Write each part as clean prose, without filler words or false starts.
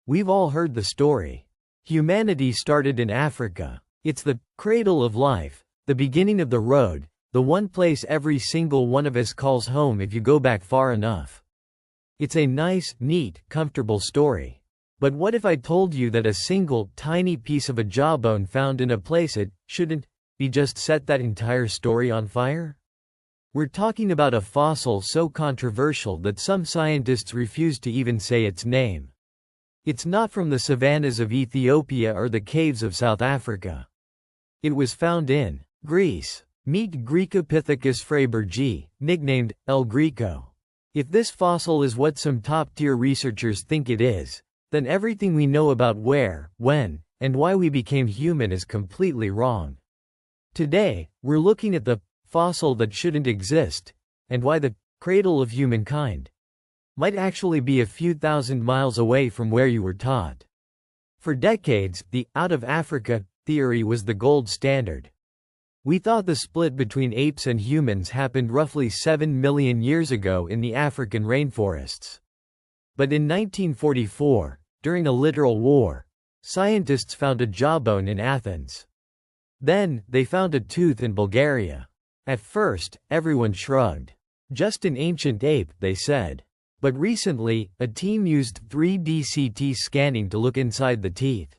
We've all heard the story. Humanity started in Africa. It's the cradle of life, the beginning of the road, the one place every single one of us calls home if you go back far enough. It's a nice, neat, comfortable story. But what if I told you that a single, tiny piece of a jawbone found in a place it shouldn't be just set that entire story on fire? We're talking about a fossil so controversial that some scientists refuse to even say its name. It's not from the savannas of Ethiopia or the caves of South Africa. It was found in Greece. Meet Greekopithecus freybergi, nicknamed El Greco. If this fossil is what some top-tier researchers think it is, then everything we know about where, when, and why we became human is completely wrong. Today, we're looking at the fossil that shouldn't exist, and why the cradle of humankind might actually be a few thousand miles away from where you were taught. For decades, the out of Africa theory was the gold standard. We thought the split between apes and humans happened roughly 7 million years ago in the African rainforests. But in 1944, during a literal war, scientists found a jawbone in Athens. Then, they found a tooth in Bulgaria. At first, everyone shrugged. Just an ancient ape, they said. But recently, a team used 3D CT scanning to look inside the teeth.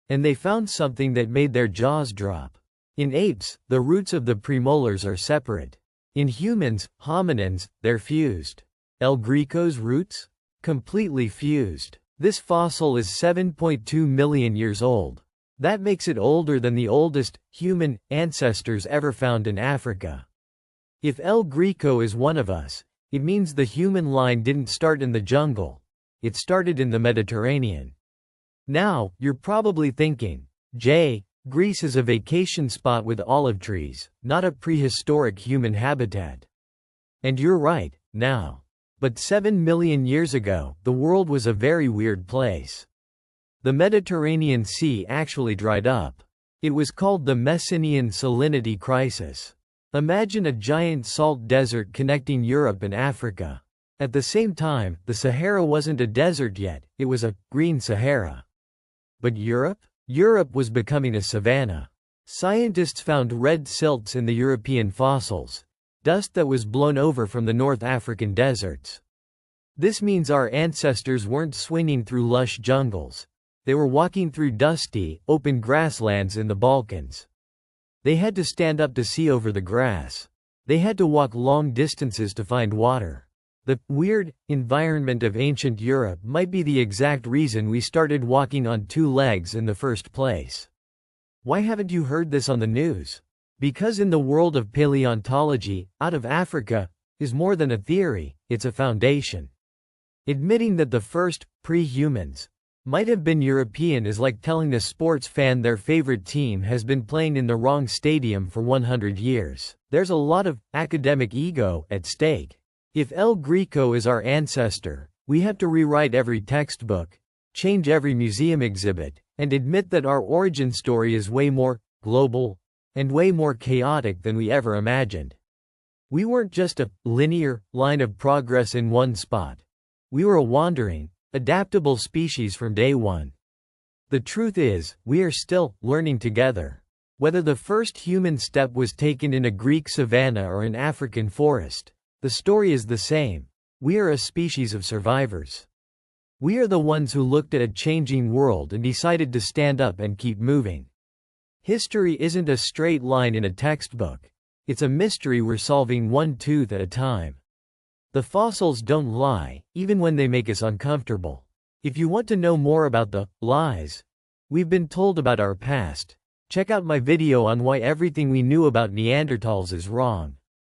And they found something that made their jaws drop. In apes, the roots of the premolars are separate. In humans, hominins, they're fused. El Greco's roots? Completely fused. This fossil is 7.2 million years old. That makes it older than the oldest human ancestors ever found in Africa. If El Greco is one of us, it means the human line didn't start in the jungle. It started in the Mediterranean. Now, you're probably thinking, Jay, Greece is a vacation spot with olive trees, not a prehistoric human habitat. And you're right, now. But 7 million years ago, the world was a very weird place. The Mediterranean Sea actually dried up. It was called the Messinian salinity crisis. Imagine a giant salt desert connecting Europe and Africa. At the same time, the Sahara wasn't a desert yet, it was a green Sahara. But Europe? Europe was becoming a savanna. Scientists found red silts in the European fossils, dust that was blown over from the North African deserts. This means our ancestors weren't swinging through lush jungles. They were walking through dusty, open grasslands in the Balkans. They had to stand up to see over the grass. They had to walk long distances to find water. The weird environment of ancient Europe might be the exact reason we started walking on two legs in the first place. Why haven't you heard this on the news? Because in the world of paleontology, out of Africa is more than a theory, it's a foundation. Admitting that the first pre-humans might have been European is like telling a sports fan their favorite team has been playing in the wrong stadium for 100 years. There's a lot of academic ego at stake. If El Greco is our ancestor, we have to rewrite every textbook, change every museum exhibit, and admit that our origin story is way more global and way more chaotic than we ever imagined. We weren't just a linear line of progress in one spot. We were a wandering, adaptable species from day one. The truth is, we are still learning together. Whether the first human step was taken in a Greek savanna or an African forest, the story is the same. We are a species of survivors. We are the ones who looked at a changing world and decided to stand up and keep moving. History isn't a straight line in a textbook. It's a mystery we're solving one tooth at a time. The fossils don't lie, even when they make us uncomfortable. If you want to know more about the lies we've been told about our past, check out my video on why everything we knew about Neanderthals is wrong.